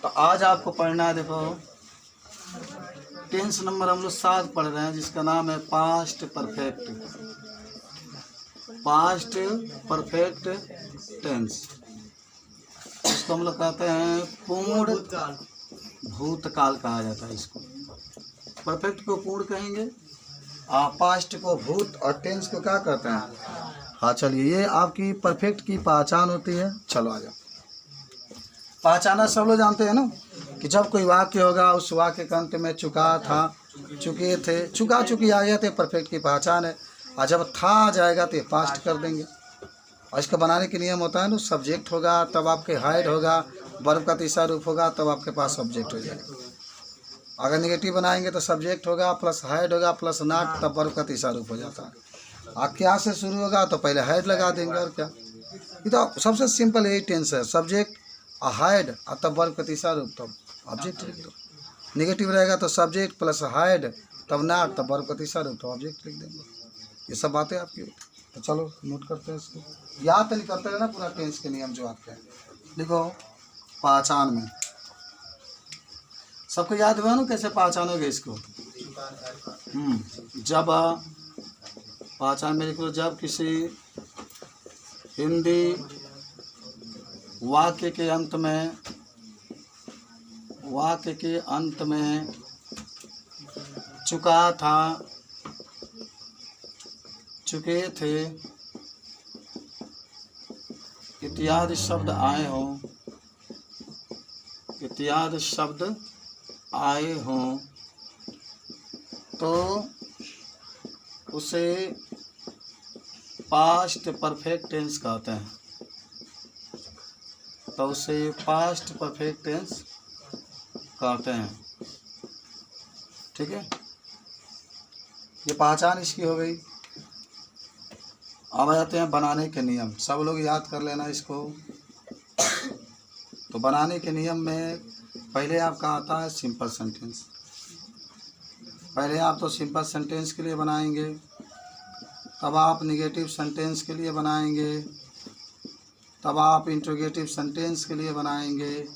तो आज आपको पढ़ना है, देखो टेंस नंबर हम लोग 7 पढ़ रहे हैं, जिसका नाम है past perfect. Past perfect tense, इसको हम लोग कहते हैं पूर्ण भूतकाल कहा जाता है। इसको परफेक्ट को पूर्ण कहेंगे, पास्ट को भूत, और टेंस को क्या कहते हैं। हाँ चलिए, ये आपकी परफेक्ट की पहचान होती है। चलो आ जाओ, पहचाना सब लोग जानते हैं ना, कि जब कोई वाक्य होगा उस वाक्य के अंत में चुका था, चुके थे, चुका चुकी आ गया तो परफेक्ट की पहचान है। और जब था आ जाएगा तो पास्ट कर देंगे। और इसका बनाने के नियम होता है ना, सब्जेक्ट होगा तब आपके हाइड होगा, वर्ब का तीसरा रूप होगा तब आपके पास सब्जेक्ट हो जाएगा। अगर निगेटिव बनाएंगे तो सब्जेक्ट होगा प्लस हाइड होगा प्लस नॉट, तब वर्ब का तीसरा रूप हो जाता है। आप क्या से शुरू होगा तो पहले हाइड लगा देंगे, और क्या। ये तो सबसे सिंपल यही टेंस है, सब्जेक्ट हाइड और तब वर्ब का तीसरा रूप, तब ऑब्जेक्ट लिख दो। निगेटिव रहेगा तो सब्जेक्ट प्लस हाइड तब नॉट, तब वर्ब का तीसरा रूप, तो ऑब्जेक्ट लिख देंगे। ये सब बातें आपकी। तो चलो नोट करते हैं इसको, याद तो नहीं करते रहना पूरा टेंस के नियम जो आपके हैं। देखो पहचान में सबको याद हुआ ना, कैसे पहचानोगे इसको। जब पहचान में लिखो, जब किसी हिंदी वाक्य के अंत में चुका था, चुके थे इत्यादि शब्द आए हों, इत्यादि शब्द आए हों, तो उसे पास्ट परफेक्ट टेंस कहते हैं। तो उसे पास्ट परफेक्ट टेंस कहते हैं। ठीक है, ये पहचान इसकी हो गई। अब आते हैं बनाने के नियम, सब लोग याद कर लेना इसको। तो बनाने के नियम में पहले आपका आता है सिंपल सेंटेंस। पहले आप तो सिंपल सेंटेंस के लिए बनाएंगे, तब आप निगेटिव सेंटेंस के लिए बनाएंगे, तब आप इंट्रोगेटिव सेंटेंस के लिए बनाएंगे।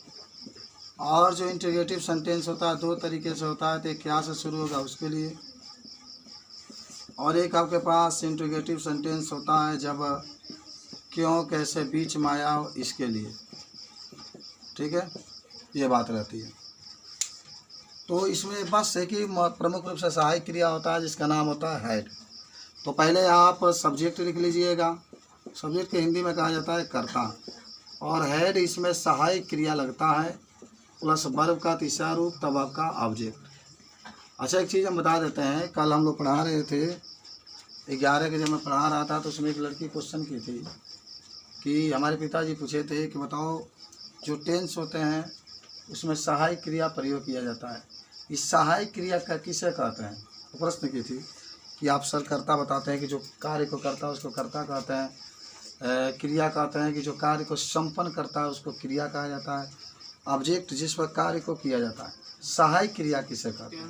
और जो इंट्रोगेटिव सेंटेंस होता है 2 तरीके से होता है, तो एक क्या से शुरू होगा उसके लिए, और एक आपके पास इंट्रोगेटिव सेंटेंस होता है जब क्यों कैसे बीच में आया हो, इसके लिए। ठीक है, ये बात रहती है। तो इसमें बस एक ही प्रमुख रूप से सहायक क्रिया होता है, जिसका नाम होता है हेड। तो पहले आप सब्जेक्ट लिख लीजिएगा। सब्जेक्ट के हिंदी में कहा जाता है कर्ता, और हेड इसमें सहायक क्रिया लगता है प्लस वर्ब का तीसरा रूप, तब आपका ऑब्जेक्ट। अच्छा, एक चीज़ हम बता देते हैं, कल हम लोग पढ़ा रहे थे 11 के, जब मैं पढ़ा रहा था तो उसमें एक लड़की क्वेश्चन की थी कि हमारे पिताजी पूछे थे कि बताओ जो टेंस होते हैं उसमें सहायक क्रिया प्रयोग किया जाता है, इस सहायक क्रिया का किसे कहते हैं। तो प्रश्न की थी कि आप सर कर्ता बताते हैं कि जो कार्य को करता है उसको कर्ता कहते हैं, क्रिया कहते हैं कि जो कार्य को संपन्न करता है उसको क्रिया कहा जाता है, ऑब्जेक्ट जिस पर कार्य को किया जाता है, सहायक क्रिया किसे कहते हैं।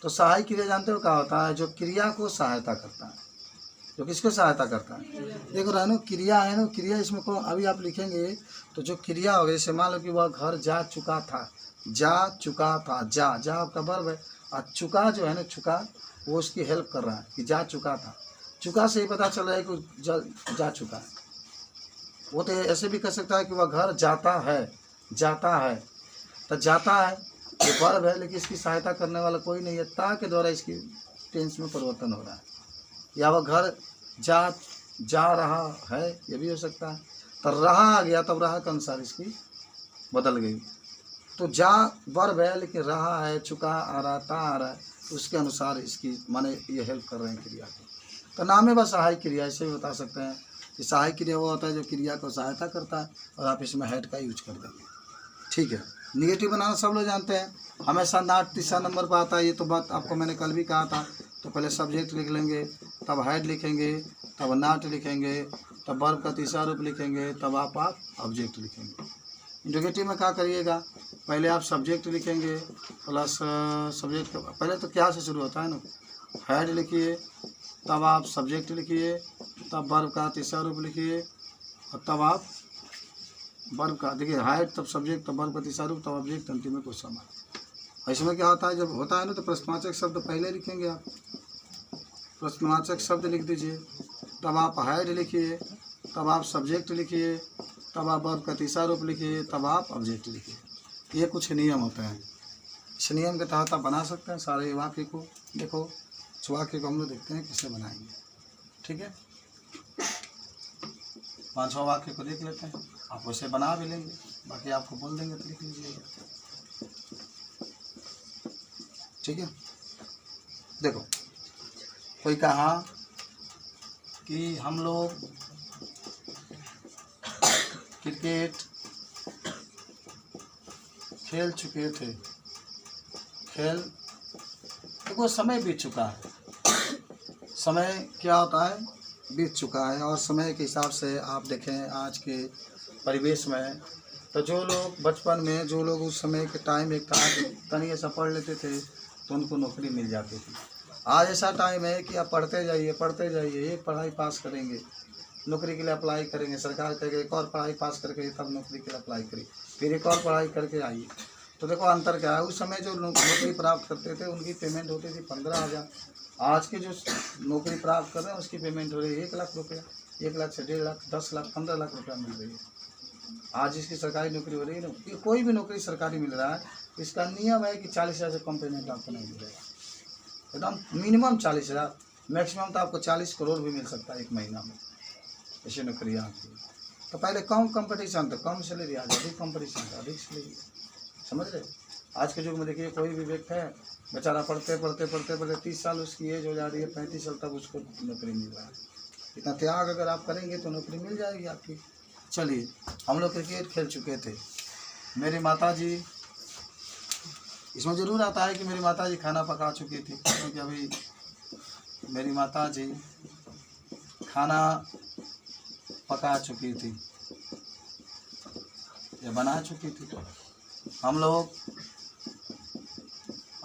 तो सहायक क्रिया जानते हो क्या होता है, जो क्रिया को सहायता करता है। जो किसको सहायता करता है, देखो रहनो क्रिया है ना, क्रिया इसमें को अभी आप लिखेंगे तो जो क्रिया हो, जैसे मान लो कि वह घर जा चुका था, जा चुका था, जा जा आपका वर्ब है, और चुका जो है ना, चुका वो उसकी हेल्प कर रहा है कि जा चुका था। चुका से ही पता चल रहा है कि जा चुका है। वो तो ऐसे भी कह सकता है कि वह घर जाता है, जाता है, तो जाता है ये वर्ब है, लेकिन इसकी सहायता करने वाला कोई नहीं है, ता के द्वारा इसकी टेंस में परिवर्तन हो रहा है। या वह घर जा रहा है, ये भी हो सकता है। तो रहा आ गया, तब रहा के अनुसार इसकी बदल गई। तो जा वर्ब है, लेकिन रहा है, चुका आ रहा, ता आ रहा है, उसके अनुसार इसकी माने ये हेल्प कर रहे हैं क्रिया को। तो नाम है बस सहायक क्रिया, ऐसे भी बता सकते हैं कि सहायक क्रिया वो होता है जो क्रिया को सहायता करता है, और आप इसमें हेड का यूज कर देंगे। ठीक है, निगेटिव बनाना सब लोग जानते हैं, हमेशा नॉट तीसरा नंबर पर आता है। ये तो बात आपको मैंने कल भी कहा था। तो पहले सब्जेक्ट लिख लेंगे, तब हेड लिखेंगे, तब नॉट लिखेंगे, तब वर्ब का तीसरा रूप लिखेंगे, तब आप ऑब्जेक्ट लिखेंगे। इंट्रोगेटिव में क्या करिएगा, पहले आप सब्जेक्ट लिखेंगे प्लस सब्जेक्ट, पहले तो क्या से शुरू होता है ना, हेड लिखिए, तब आप सब्जेक्ट लिखिए, तब वर्ब का तीसरा रूप लिखिए, और तब आप वर्ब का देखिए हाइड तब सब्जेक्ट तब वर्ब प्रतिसार रूप तब ऑब्जेक्ट अंतिम में क्वेश्चन मार्क। इसमें क्या होता है जब होता है ना तो प्रश्नवाचक शब्द पहले लिखेंगे आप, प्रश्नवाचक शब्द लिख दीजिए, तब आप हाइड लिखिए, तब आप सब्जेक्ट लिखिए, तब आप वर्ब प्रतिसार रूप लिखिए, तब आप ऑब्जेक्ट लिखिए। ये कुछ नियम होते हैं, इस नियम के तहत आप बना सकते हैं सारे वाक्य को। देखो इस वाक्य को हम लोग देखते हैं कैसे बनाएंगे, ठीक है। 5-6 वाक्य को देख लेते हैं, आप वैसे बना भी लेंगे, बाकी आपको बोल देंगे तो लिख लीजिएगा, ठीक है। देखो कोई कहा कि हम लोग क्रिकेट खेल चुके थे, देखो समय बीत चुका है, समय क्या होता है बीत चुका है। और समय के हिसाब से आप देखें आज के परिवेश में तो जो लोग बचपन में जो लोग उस समय के टाइम एक तनी ऐसा पढ़ लेते थे तो उनको नौकरी मिल जाती थी। आज ऐसा टाइम है कि आप पढ़ते जाइए, एक पढ़ाई पास करेंगे नौकरी के लिए अप्लाई करेंगे, सरकार कहेगी एक और पढ़ाई पास करके तब नौकरी के लिए अप्लाई करिए, फिर एक और पढ़ाई करके आइए। तो देखो अंतर क्या है, उस समय जो नौकरी प्राप्त करते थे उनकी पेमेंट होती थी 15,000। आज के जो नौकरी प्राप्त कर रहे हैं उसकी पेमेंट हो रही है 1 लाख रुपया, 1 लाख से 1.5 लाख, 10 लाख, 15 लाख रुपया मिल रही है। आज इसकी सरकारी नौकरी हो रही है ना, कोई भी नौकरी सरकारी मिल रहा है, इसका नियम है कि 40,000 से कम पेमेंट आपको नहीं मिलेगा, एकदम मिनिमम 40,000, मैक्सिमम तो आपको 40 करोड़ भी मिल सकता है एक महीना में, ऐसी नौकरियाँ आती है। तो पहले कम कंपटीशन था, कम सैलरी, आज अधिक कंपटीशन था, अधिक सैलरी, समझ रहे। आज के युग में देखिए कोई भी व्यक्ति है बेचारा पढ़ते 30 साल उसकी एज हो जा रही है, 35 साल तक उसको नौकरी मिल रहा है। इतना त्याग अगर आप करेंगे तो नौकरी मिल जाएगी आपकी। चलिए हम लोग क्रिकेट खेल चुके थे, मेरी माताजी, इसमें ज़रूर आता है कि मेरी माताजी खाना पका चुकी थी, क्योंकि अभी मेरी माताजी खाना पका चुकी थी या बना चुकी थी। हम लोग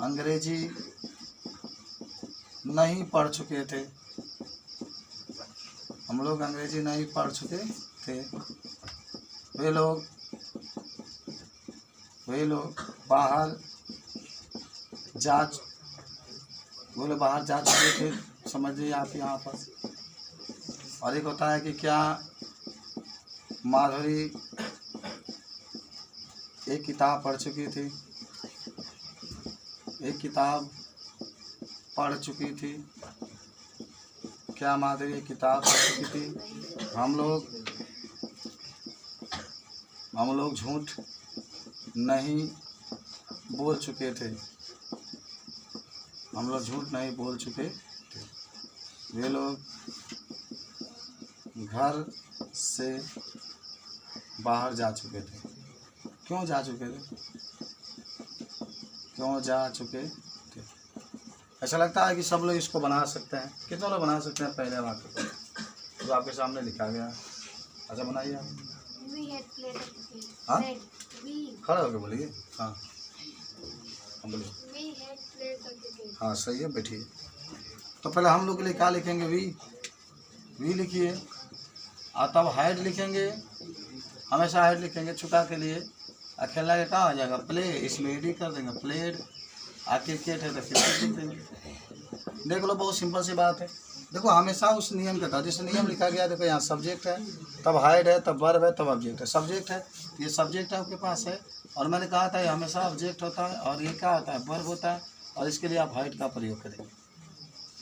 अंग्रेजी नहीं पढ़ चुके थे, हम लोग अंग्रेजी नहीं पढ़ चुके थे। वे लोग बाहर जा चुके थे, समझिए आप यहाँ पर। और एक होता है कि क्या माधुरी एक किताब पढ़ चुकी थी, एक किताब पढ़ चुकी थी, क्या माधुरी एक किताब पढ़ चुकी थी। हम लोग झूठ नहीं बोल चुके थे, हम लोग झूठ नहीं बोल चुके थे। वे लोग घर से बाहर जा चुके थे, क्यों जा चुके थे। ऐसा लगता है कि सब लोग इसको बना सकते हैं, कितने लोग बना सकते हैं पहले वाक्य को जो आपके सामने लिखा गया। अच्छा बनाइए आप, हाँ खड़ा होकर बोलिए, हाँ बोलिए, हाँ सही है, बैठिए। तो पहले हम लोग के लिए क्या लिखेंगे, वी लिखिए, और तब हाइड लिखेंगे, हमेशा हाइड लिखेंगे छुटा के लिए। और खेलना के कहाँ आ जाएगा, प्ले, इसमें एडिट कर देंगे प्लेड। और क्रिकेट है तो क्रिकेट लिख देंगे। देख लो बहुत सिंपल सी बात है। देखो हमेशा उस नियम के था, जैसे नियम लिखा गया, देखो यहाँ सब्जेक्ट है तब हाइड है तब वर्ब है तब ऑब्जेक्ट है। सब्जेक्ट है, ये सब्जेक्ट आपके पास है, और मैंने कहा था ये हमेशा ऑब्जेक्ट होता है, और ये क्या होता है, वर्ब होता है। और इसके लिए आप हाइड का प्रयोग करेंगे।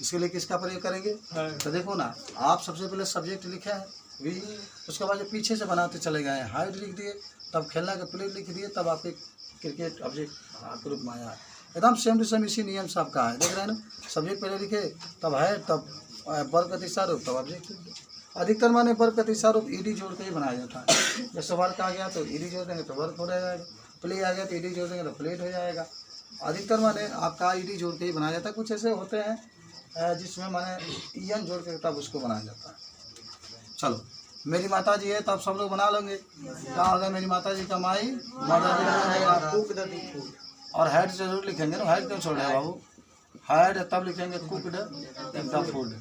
इसके लिए किसका प्रयोग करेंगे, तो देखो ना, आप सबसे पहले सब्जेक्ट लिखे हैं वी, उसके बाद जो पीछे से बनाते चले गए हैं, हाइड लिख दिए, तब खेलना का प्ले लिख दिए, तब आपके क्रिकेट ऑब्जेक्ट आपके रूप में आया है। एकदम सेम टू सेम इसी नियम से आपका है, देख रहे हैं ना। सब्जेक्ट पहले लिखे, तब हाइड, तब वर्ब का तीसरा रूप, तब ऑब्जेक्ट लिख दिए। अधिकतर माने वर्ब का तीसरा रूप ईडी जोड़ के ही बनाया जाता है। जैसे वर्क आ गया तो ईडी जोड़ देंगे तो वर्क हो जाएगा, प्ले आ गया तो ईडी जोड़ देंगे तो प्लेड हो जाएगा। अधिकतर माने आपका ईडी जोड़ के ही बनाया जाता है। कुछ ऐसे होते हैं जिसमें माने ईएन जोड़ के तब उसको बनाया जाता है। चलो मेरी माता जी है, तब सब लोग बना लेंगे। क्या होगा, मेरी माता जी का माई, और हेड जरूर लिखेंगे ना, हेड क्यों छोड़ रहे बाबू, हेड तब लिखेंगे कुकड द फूड।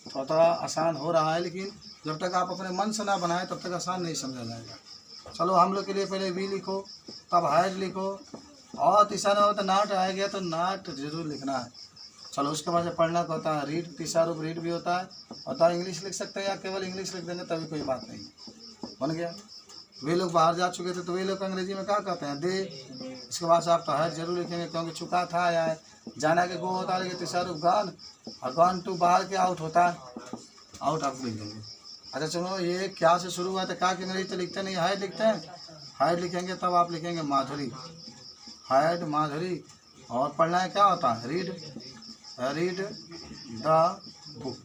थोड़ा आसान हो रहा है, लेकिन जब तक आप अपने मन से ना बनाए तब तक आसान नहीं समझा जाएगा। चलो हम लोग के लिए पहले वी लिखो, तब हैड लिखो, और तीसरा रूप होता है नाट आ गया तो नाट जरूर लिखना है। चलो उसके बाद पढ़ना का होता है रीड, तीसरा रूप रीड भी होता है। और तो इंग्लिश लिख सकते हैं या केवल इंग्लिश लिख देंगे तभी कोई बात नहीं, बन गया। वे लोग बाहर जा चुके थे तो वे लोग अंग्रेजी में क्या कहते हैं, दे। इसके बाद से आप तो हैड जरूर लिखेंगे क्योंकि चुका था आया है। जाना के गो होता है, लेकिन तीसरा रूप गॉन, और गॉन टू बाहर के आउट होता है, आउट आप लिख देंगे। अच्छा चलो, ये क्या से शुरू हुआ था, क्या कि अंग्रेजी तो लिखते नहीं, हैड लिखते हैं। हैड लिखेंगे तब आप लिखेंगे माधुरी, हैड माधुरी। और पढ़ना है क्या होता है, रीड, रीड द बुक,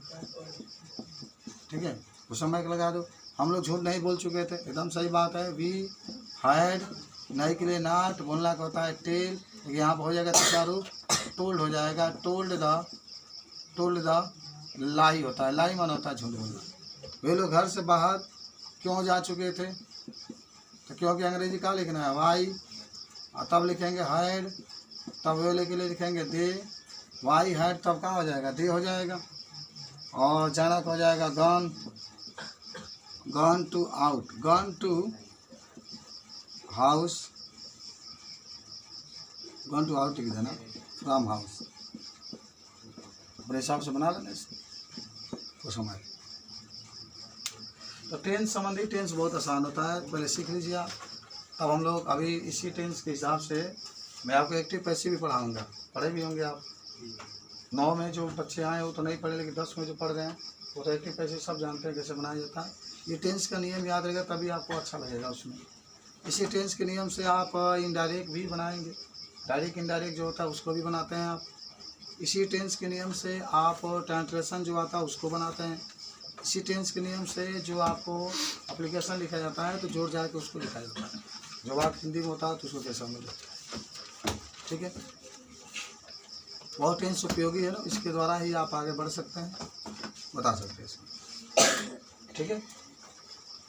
ठीक है। उस समय लगा दो। हम लोग झूठ नहीं बोल चुके थे, एकदम सही बात है। वी हैड, नहीं के लिए नाट, बोलना का होता है टेल, यहाँ पर हो जाएगा तीसरा रूप टोल्ड हो जाएगा, टोल्ड द लाई होता है, लाई मन होता है झूठ बोलना। वे लोग घर से बाहर क्यों जा चुके थे, तो क्योंकि अंग्रेजी का लिखना है वाई, और तब लिखेंगे हैड, तब वे लोग के लिए लिखेंगे दे, वाई हैड, तब क्या हो जाएगा, दे हो जाएगा। और जाना हो जाएगा gone, gone to out, gone to house, gone to out लिख देना, फ्रॉम हाउस, अपने हिसाब से बना लेना इसको समय। तो टेंस संबंधी, टेंस बहुत आसान होता है, पहले सीख लीजिए आप। तब हम लोग अभी इसी टेंस के हिसाब से मैं आपको एक्टिव पैसिव भी पढ़ाऊँगा, पढ़े भी होंगे आप। 9 में जो बच्चे आए वो तो नहीं पढ़े, लेकिन 10 में जो पढ़ रहे हैं वो तो एक्टिव पैसिव सब जानते हैं कैसे बनाया जाता है। ये टेंस का नियम याद रहेगा तभी आपको अच्छा लगेगा उसमें। इसी टेंस के नियम से आप इनडायरेक्ट भी बनाएंगे, डायरेक्ट इनडायरेक्ट जो होता है उसको भी बनाते हैं आप। इसी टेंस के नियम से आप ट्रांसलेशन जो आता है उसको बनाते हैं। इसी टेंस के नियम से जो आपको एप्लीकेशन लिखा जाता है तो जोड़ जा के उसको लिखा जाता है, जो बात हिंदी में होता है तो उसको कैसा मिल जाता है, ठीक है। बहुत टेंस उपयोगी है ना, इसके द्वारा ही आप आगे बढ़ सकते हैं, बता सकते हैं इसमें, ठीक है।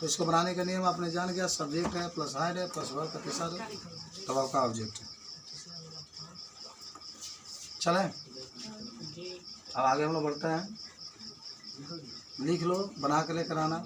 तो इसको बनाने का नियम आपने जान गया, सब्जेक्ट है प्लस हैड है प्लस वर्ब का तीसरा रूप, तब आपका ऑब्जेक्ट है। चलें अब आगे हम लोग बढ़ते हैं, लिख लो, बना के लेकर आना।